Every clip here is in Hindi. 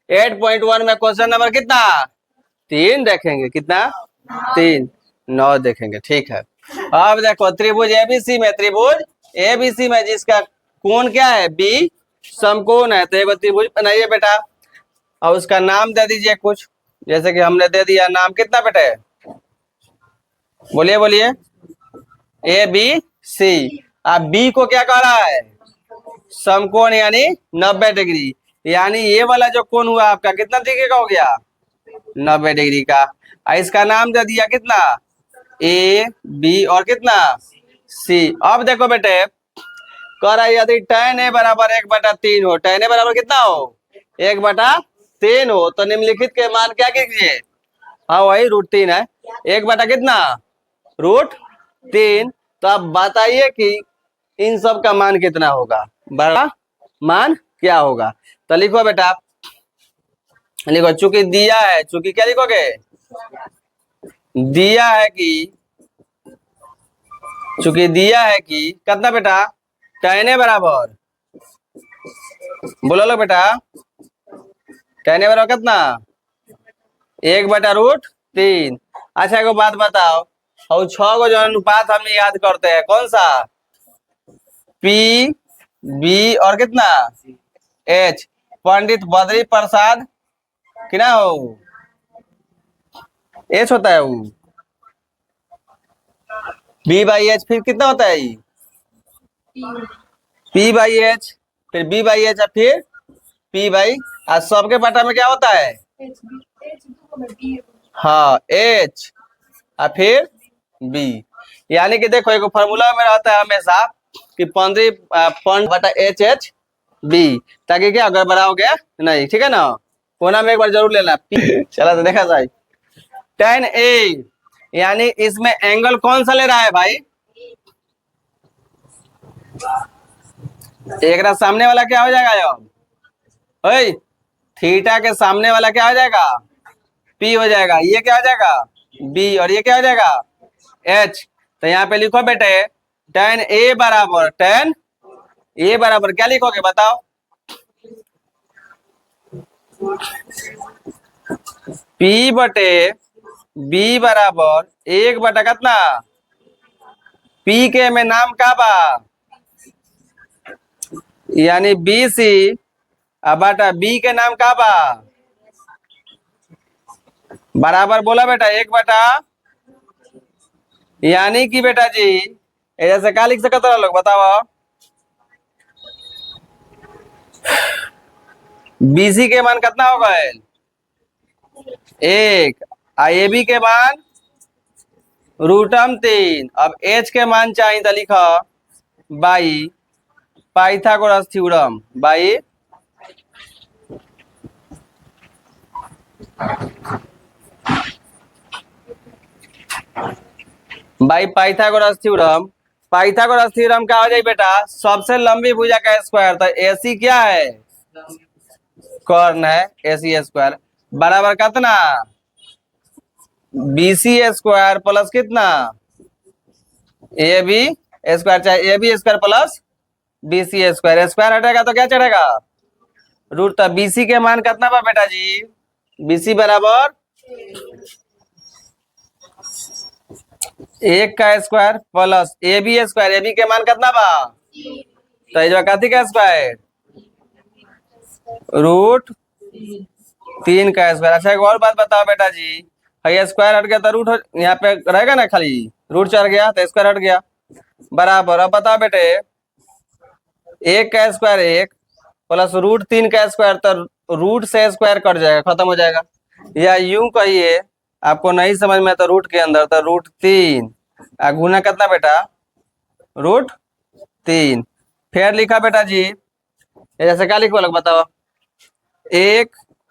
8.1 में क्वेश्चन नंबर कितना 3 देखेंगे, कितना 3, 9 देखेंगे। ठीक है, अब देखो त्रिभुज एबीसी में, त्रिभुज एबीसी में जिसका कोण क्या है बी, समकोण है, तो एक त्रिभुज बनाइए बेटा और उसका नाम दे दीजिए कुछ, जैसे कि हमने दे दिया नाम, कितना बेटे बोलिए बोलिए, ए बी सी। अब बी को क्या कह रहा है समकोण यानी 90 डिग्री, यानी ये वाला जो कोण हुआ आपका कितना डिग्री का हो गया 90 डिग्री का। इसका नाम दे दिया कितना ए बी और कितना सी। अब देखो बेटे कह रहा है यदि tan ए बराबर 1/3 हो, tan ए बराबर कितना हो 1/3 हो, तो निम्नलिखित के मान क्या कीजिए, हाँ वही √3 है, 1 बटा कितना √3। तो आप बताइए कि इन सब का मान कितना होगा, बड़ा मान क्या होगा। तो लिखो बेटा, लिखो चूंकि दिया है, चूंकि क्या लिखोगे दिया है कि, चूंकि दिया है कि कितना बेटा tan ए बराबर, बोलो लो बेटा tan ए बराबर कितना 1/√3। अच्छा एगो बात बताओ, और 6 गो जो अनुपात हम याद करते हैं कौन सा पी बी और कितना एच, पंडित बद्री प्रसाद किना हो एच होता है वो, B/H फिर कितना होता है P/H, फिर B/H और फिर P/, और सबके बटा में क्या होता है हाँ H और फिर B। यानी कि देखो एक फॉर्मूला में रहता है हमेशा कि 15/H ताकि क्या गड़बड़ा हो गया नहीं, ठीक है ना, कोना में एक बार जरूर लेना चला तो देखा जाए। tan ए यानी इसमें एंगल कौन सा ले रहा है भाई, एक सामने वाला क्या हो जाएगा ओए, थीटा के सामने वाला क्या हो जाएगा P हो जाएगा, ये क्या हो जाएगा B और ये क्या हो जाएगा H। तो यहाँ पे लिखो बेटे tan ए बराबर क्या लिखोगे बताओ P बटे B बराबर 1 बटा कितना P के में नाम का बा यानी BC बटा B के नाम का बा बराबर, बोला बेटा 1 बटा, यानी कि बेटा जी ऐसे क्या लिख सकते हो लोग बताओ, BC के मान कितना होगा 1, IAB के मान √3। अब H के मान चाहिए तो लिखो by Pythagoras theorem, by Pythagoras theorem. Pythagoras theorem क्या हो जाए बेटा, सबसे लंबी भुजा का स्क्वायर, तो AC क्या है कर्ण है, AC स्क्वायर बराबर कितना BC स्क्वायर प्लस कितना AB स्क्वायर, चाहे AB square plus BC square, square हटेगा तो क्या चढ़ेगा रूट। तो BC के मान कितना बा बेटा जी, BC बराबर 1 का square plus AB square, AB के मान कितना बा तो ये जो कथी का स्क्वायर √3 का स्क्वायर। अच्छा एक और बात बताओ बेटा जी, ये स्क्वायर हट गया तो रूट यहाँ पे रहेगा ना, खाली रूट चढ़ गया तो स्क्वायर हट गया बराबर। अब बताओ बेटे 1 का स्क्वायर 1 प्लस √3 का स्क्वायर, तो रूट से स्क्वायर कट जाएगा, खत्म हो जाएगा, या यूं कहिए आपको नहीं समझ में तो रूट के अंदर तो √3 गुना कितना बेटा √3। फिर लिखा बेटा जी जैसे क्या लिखो लोग बताओ 1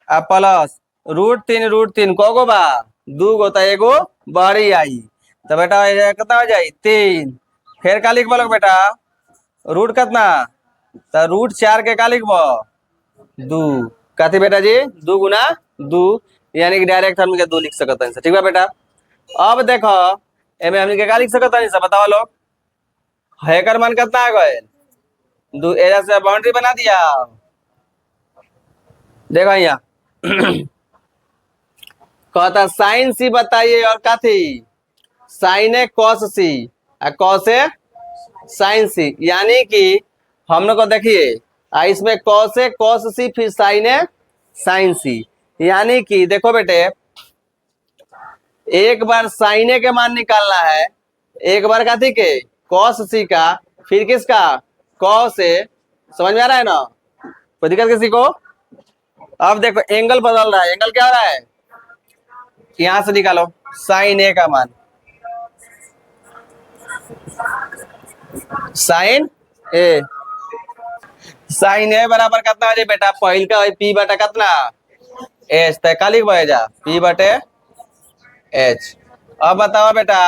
प्लस √3 को गो बा 2 गो, तो एगो बड़ी आई, तो बेटा कितना हो जाए 3। फिर क्या लिखबो लोग बेटा रूट कितना, तो √4 के क्या लिखबो 2, कथी बेटा जी 2 गुना 2, यानी कि डायरेक्ट हम 2 लिख सकते हैं, ठीक है बेटा। अब देखो एमे हमने क्या लिख सकते हैं बताओ लोग, हैकर मान कितना आ गए 2, एजा से बाउंड्री बना दिया, देखो यहाँ कहता साइन सी बताइए और कथी sign A cos C cos A sign सी, यानी कि हम लोग को देखिए इसमें कॉस ए कॉस सी फिर साइन ए साइन सी, यानी कि देखो बेटे एक बार साइन ए के मान निकालना है, एक बार कथी के कॉस सी का, फिर किसका कॉस ए। समझ में आ रहा है ना, कोई दिक्कत किसी को। अब देखो एंगल बदल रहा है, एंगल क्या हो रहा है, यहां से निकालो साइन ए का मान, साइन ए, साइन ए बराबर कितना हो जाए बेटा, पहल का पी बटा कितना एच, तय का लिख जा पी बटे एच। अब बताओ बेटा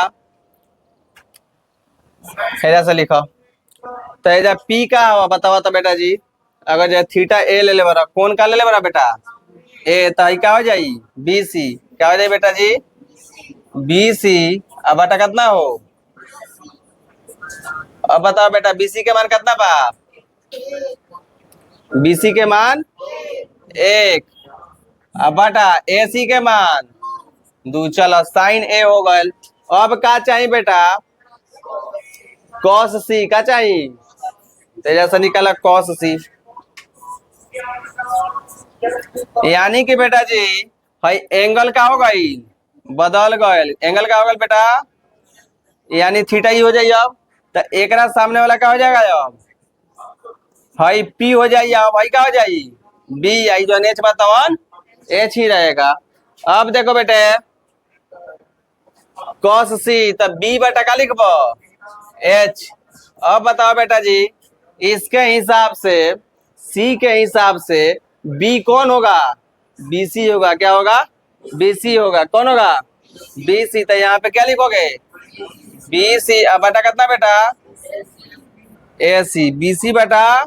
ऐसा से लिखो तो एजा पी का हुआ बताओ तो बेटा जी, अगर जो थीटा ए ले बरा कौन का ले बरा बेटा ए, तो क्या हो जाई बी सी, क्या हो जाए बेटा जी बी सी। अब बटा कितना हो, अब बताओ बेटा बीसी के मान कितना बा, बीसी के मान एक, अब बटा एसी के मान दो। चलो साइन ए हो गल। अब का चाहिए बेटा कॉस सी का चाहिए, तो जैसा निकाला कॉस सी, यानी कि बेटा जी भाई एंगल का हो गई बदल गए, एंगल का हो गल बेटा, यानी थीटा ही हो जाए। अब तो एक सामने वाला क्या हो जाएगा, अब भाई पी हो जाए, भाई क्या हो जाए बी, आई जो एच बतावन एच ही रहेगा। अब देखो बेटे कॉस सी, तब बी बटा का लिखबो एच। अब बताओ बेटा जी इसके हिसाब से सी के हिसाब से बी कौन होगा, बीसी होगा, क्या होगा बीसी होगा, कौन होगा बीसी। तो यहाँ पे क्या लिखोगे बीसी, अब बटा कितना बेटा ए सी, बीसी बटा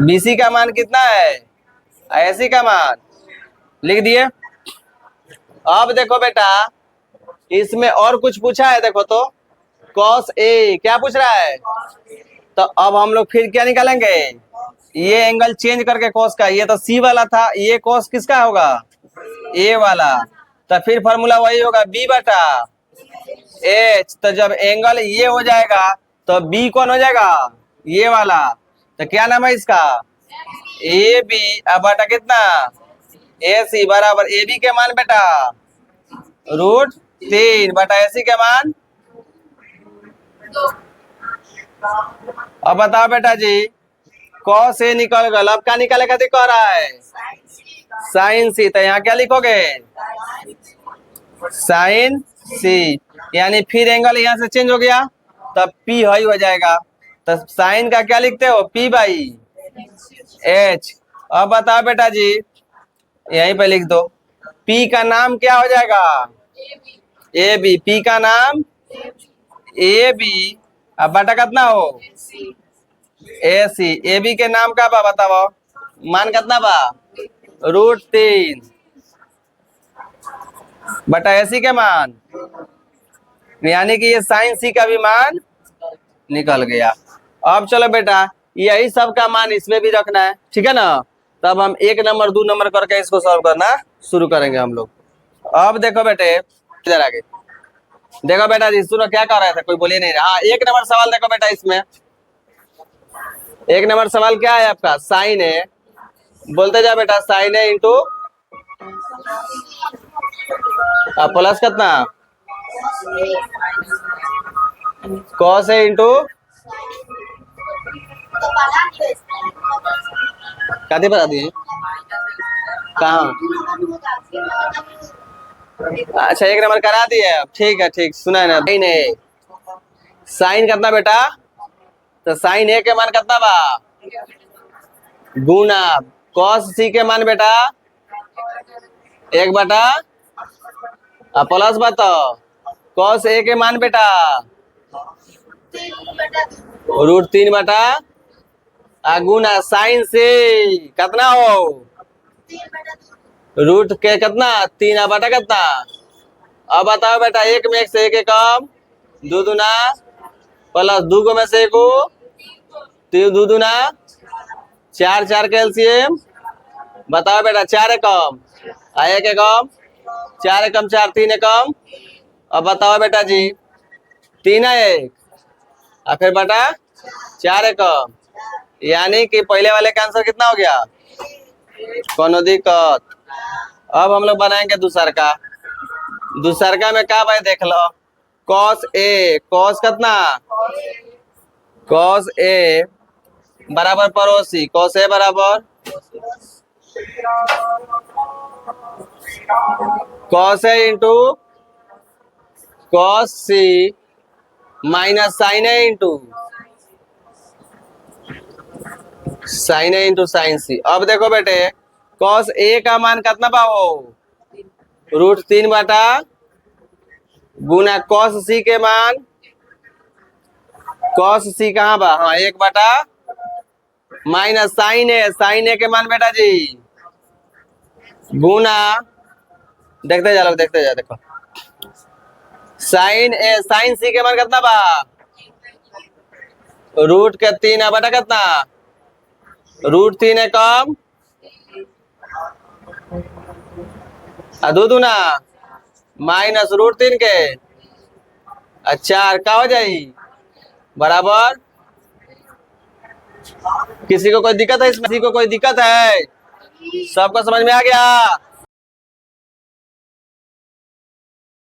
बीसी का मान कितना है एसी का मान लिख दिए। अब देखो बेटा इसमें और कुछ पूछा है, देखो तो कॉस ए क्या पूछ रहा है, तो अब हम लोग फिर क्या निकालेंगे, ये एंगल चेंज करके कॉस का, ये तो सी वाला था, ये कॉस किसका होगा ए वाला, तो फिर फॉर्मूला वही होगा बी बटा एच। तो जब एंगल ये हो जाएगा तो बी कौन हो जाएगा ये वाला, तो क्या नाम है इसका ए बी, अब बटा कितना ए सी बराबर ए बी के मान बेटा √3 बटा ए सी के मान। अब बताओ बेटा जी कॉस ए निकल गल, अब क्या निकाले खातिर कह रहा है साइन सी, तो यहाँ क्या लिखोगे साइन सी, यानी फिर एंगल यहाँ से चेंज हो गया तब पी हाई हो जाएगा, तो साइन का क्या लिखते हो पी बाई एच। अब बताओ बेटा जी यहीं पे लिख दो पी का नाम क्या हो जाएगा ए बी, पी का नाम ए बी, अब बटा कितना हो ए सी, ए बी के नाम का बा बताओ मान कितना बा √3 बटा ए सी के मान, यानी कि ये साइन सी का भी मान निकल गया। अब चलो बेटा यही सब का मान इसमें भी रखना है, ठीक है ना, तब हम 1 नंबर 2 नंबर करके इसको सॉल्व करना शुरू करेंगे हम लोग। अब देखो बेटे इधर आगे देखो बेटा जी, सुनो क्या कर रहे थे कोई बोलिए नहीं। हाँ 1 नंबर सवाल देखो बेटा, इसमें 1 नंबर सवाल क्या है आपका साइन है, बोलते जाओ बेटा साइन है इंटू प्लस कितना कॉस है इंटू कथी बता दिए कहाँ, अच्छा 1 नंबर करा दिए, ठीक है ठीक, सुना है ना भाई ने साइन कितना बेटा, तो साइन ए के मान कितना बा गुना कॉस सी के मान बेटा 1 बटा प्लस बताओ कॉस ए के मान बेटा √3 बटा गुना साइन से कितना हो रूट के कितना 3 बटा कितना। अब बताओ बेटा 1 में 1 से 1 कम 2 दूना प्लस 2 को में से 1 3 2 दूना चार चार का एलसीएम बताओ बेटा। चार एकम एक एकम, चार एकम चार, तीन एकम। अब बताओ बेटा जी, तीन है एक और फिर बटा चार एकम, यानी कि पहले वाले का आंसर कितना हो गया? कोनो दिक्कत। अब हम लोग बनाएंगे दूसर का। दूसर का में क्या भाई देख लो, कॉस ए, कॉस कितना? कॉस ए बराबर पड़ोसी, कॉस ए बराबर cos A into cos C minus sign A into sine A into sine सी। अब देखो बेटे, कॉस ए का मान कितना पाओ? √3 बटा गुना कॉस सी के मान, कॉस सी कहाँ बा? हाँ, 1 बटा माइनस साइन ए के मान बेटा जी गुना, देखते जा लो, देखते जा, देखो साइन ए, साइन सी के मान कितना बा? √3 है बटा कितना? √3 है कम दो दूना माइनस √3 के अच्छा क्या हो जाई बराबर। किसी को कोई दिक्कत है इसमें? किसी को कोई दिक्कत है? सबको समझ में आ गया?